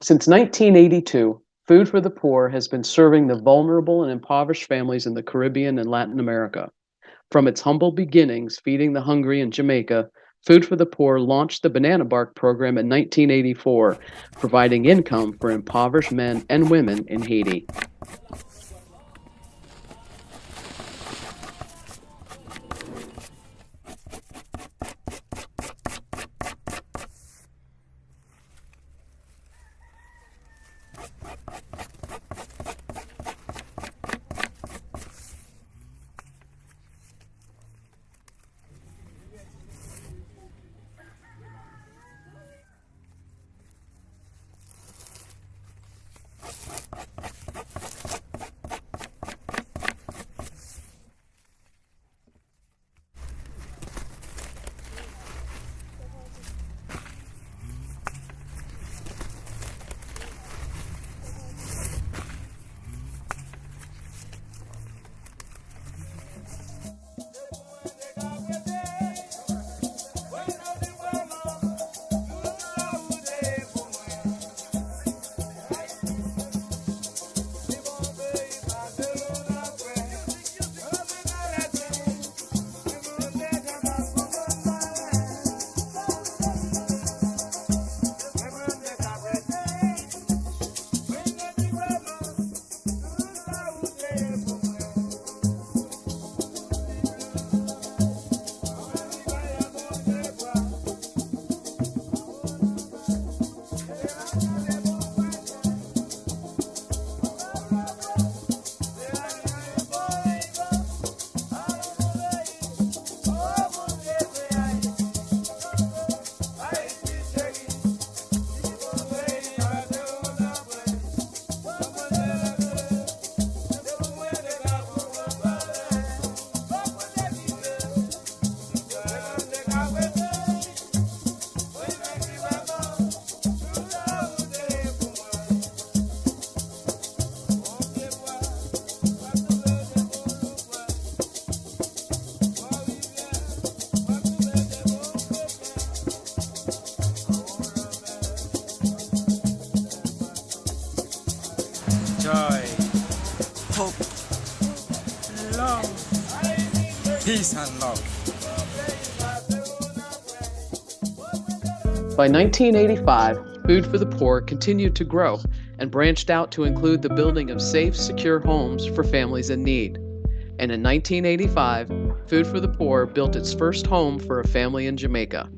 Since 1982, Food for the Poor has been serving the vulnerable and impoverished families in the Caribbean and Latin America. From its humble beginnings feeding the hungry in Jamaica, Food for the Poor launched the Banana Bark program in 1984, providing income for impoverished men and women in Haiti. Joy, hope, love, peace and love. By 1985, Food for the Poor continued to grow and branched out to include the building of safe, secure homes for families in need. And in 1985, Food for the Poor built its first home for a family in Jamaica.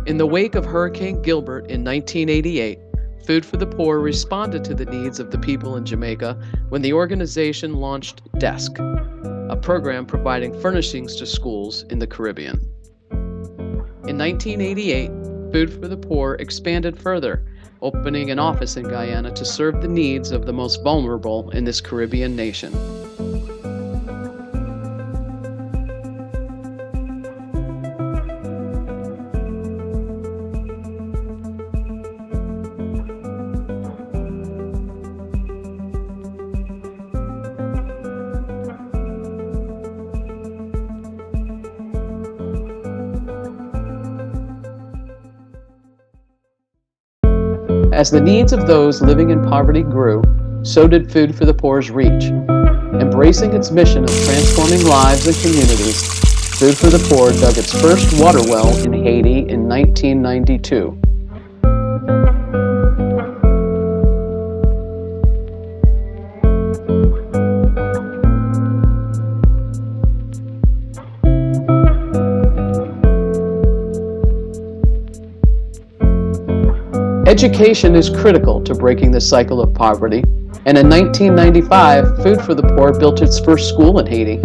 In the wake of Hurricane Gilbert in 1988, Food for the Poor responded to the needs of the people in Jamaica when the organization launched DESK, a program providing furnishings to schools in the Caribbean. In 1988, Food for the Poor expanded further, opening an office in Guyana to serve the needs of the most vulnerable in this Caribbean nation. As the needs of those living in poverty grew, so did Food for the Poor's reach. Embracing its mission of transforming lives and communities, Food for the Poor dug its first water well in Haiti in 1992. Education is critical to breaking the cycle of poverty, and in 1995, Food for the Poor built its first school in Haiti.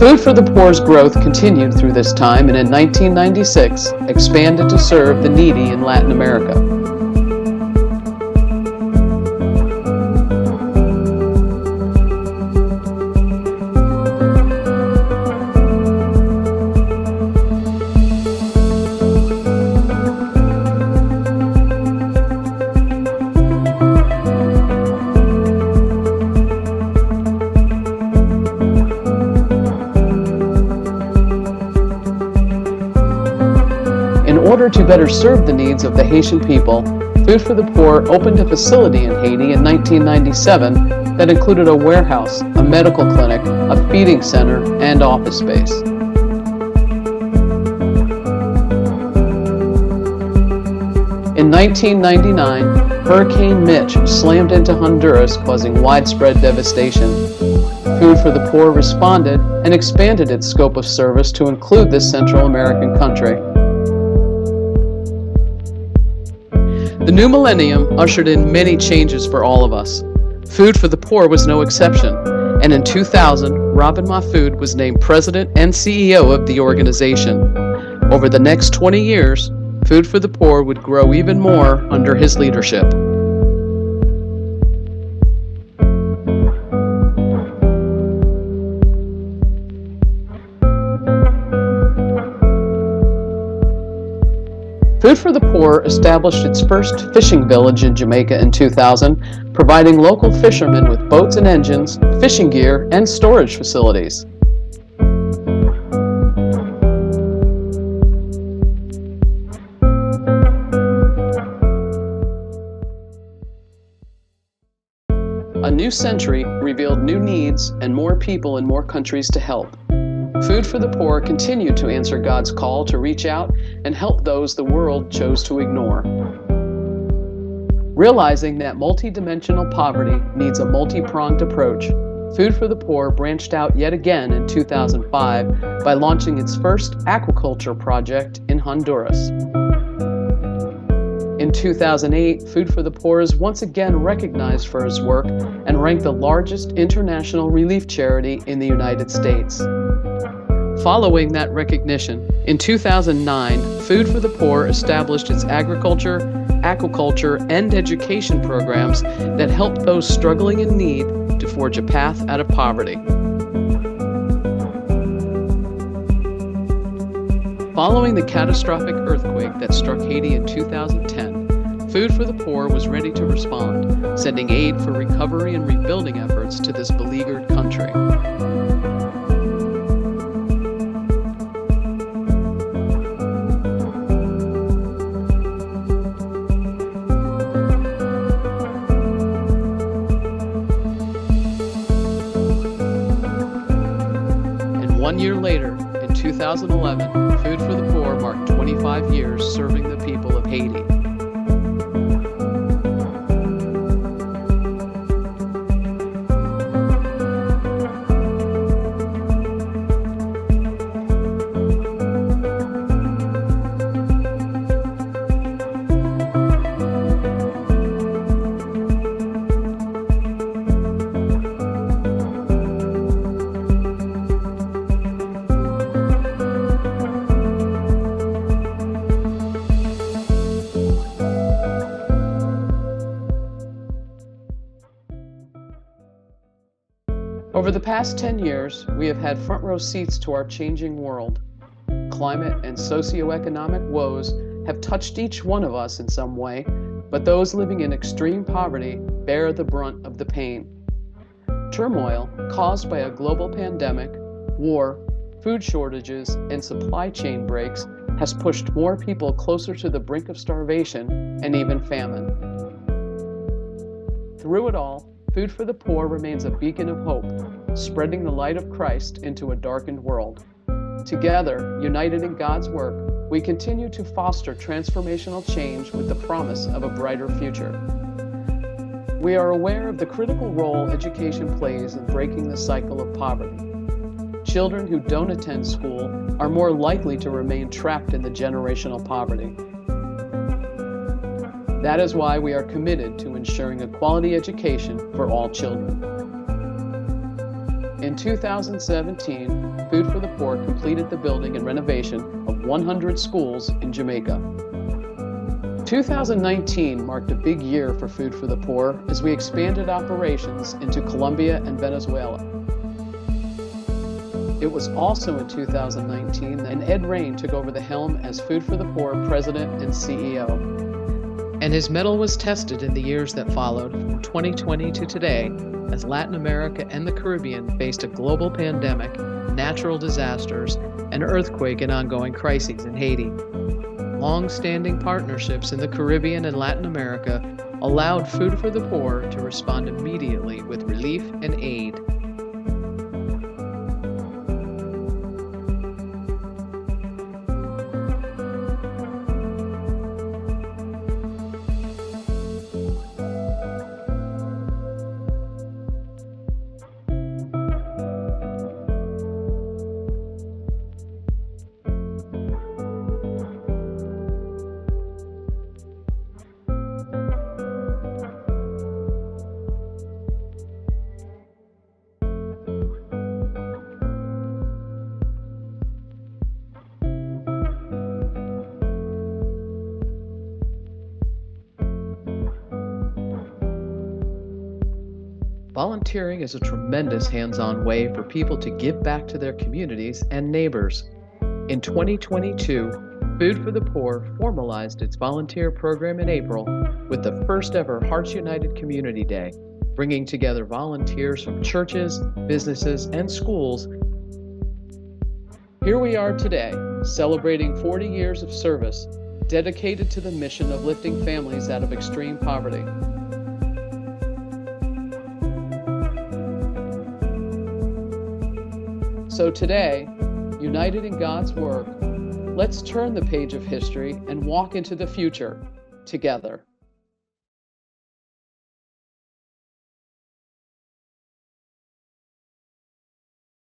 Food for the Poor's growth continued through this time and in 1996 expanded to serve the needy in Latin America. order to better serve the needs of the Haitian people, Food for the Poor opened a facility in Haiti in 1997 that included a warehouse, a medical clinic, a feeding center, and office space. In 1999, Hurricane Mitch slammed into Honduras, causing widespread devastation. Food for the Poor responded and expanded its scope of service to include this Central American country. The new millennium ushered in many changes for all of us. Food for the Poor was no exception, and in 2000, Robin Mahfoud was named President and CEO of the organization. Over the next 20 years, Food for the Poor would grow even more under his leadership. Food for the Poor established its first fishing village in Jamaica in 2000, providing local fishermen with boats and engines, fishing gear, and storage facilities. A new century revealed new needs and more people in more countries to help. Food for the Poor continued to answer God's call to reach out and help those the world chose to ignore. Realizing that multidimensional poverty needs a multi-pronged approach, Food for the Poor branched out yet again in 2005 by launching its first aquaculture project in Honduras. In 2008, Food for the Poor is once again recognized for its work and ranked the largest international relief charity in the United States. Following that recognition, in 2009, Food for the Poor established its agriculture, aquaculture, and education programs that help those struggling in need to forge a path out of poverty. Following the catastrophic earthquake that struck Haiti in 2010, Food for the Poor was ready to respond, sending aid for recovery and rebuilding efforts to this beleaguered country. And 1 year later, in 2011, Food for the Poor marked 25 years serving the people of Haiti. Over the past 10 years, we have had front row seats to our changing world. Climate and socioeconomic woes have touched each one of us in some way, but those living in extreme poverty bear the brunt of the pain. Turmoil caused by a global pandemic, war, food shortages, and supply chain breaks has pushed more people closer to the brink of starvation and even famine. Through it all, Food for the Poor remains a beacon of hope, spreading the light of Christ into a darkened world. Together, united in God's work, we continue to foster transformational change with the promise of a brighter future. We are aware of the critical role education plays in breaking the cycle of poverty. Children who don't attend school are more likely to remain trapped in the generational poverty. That is why we are committed to ensuring a quality education for all children. In 2017, Food for the Poor completed the building and renovation of 100 schools in Jamaica. 2019 marked a big year for Food for the Poor as we expanded operations into Colombia and Venezuela. It was also in 2019 that Ed Rain took over the helm as Food for the Poor President and CEO. And his mettle was tested in the years that followed, from 2020 to today, as Latin America and the Caribbean faced a global pandemic, natural disasters, an earthquake, and ongoing crises in Haiti. long-standing partnerships in the Caribbean and Latin America allowed Food for the Poor to respond immediately with relief and aid. Volunteering is a tremendous hands-on way for people to give back to their communities and neighbors. In 2022, Food for the Poor formalized its volunteer program in April with the first ever Hearts United Community Day, bringing together volunteers from churches, businesses, and schools. Here we are today, celebrating 40 years of service dedicated to the mission of lifting families out of extreme poverty. So today, united in God's work, let's turn the page of history and walk into the future together.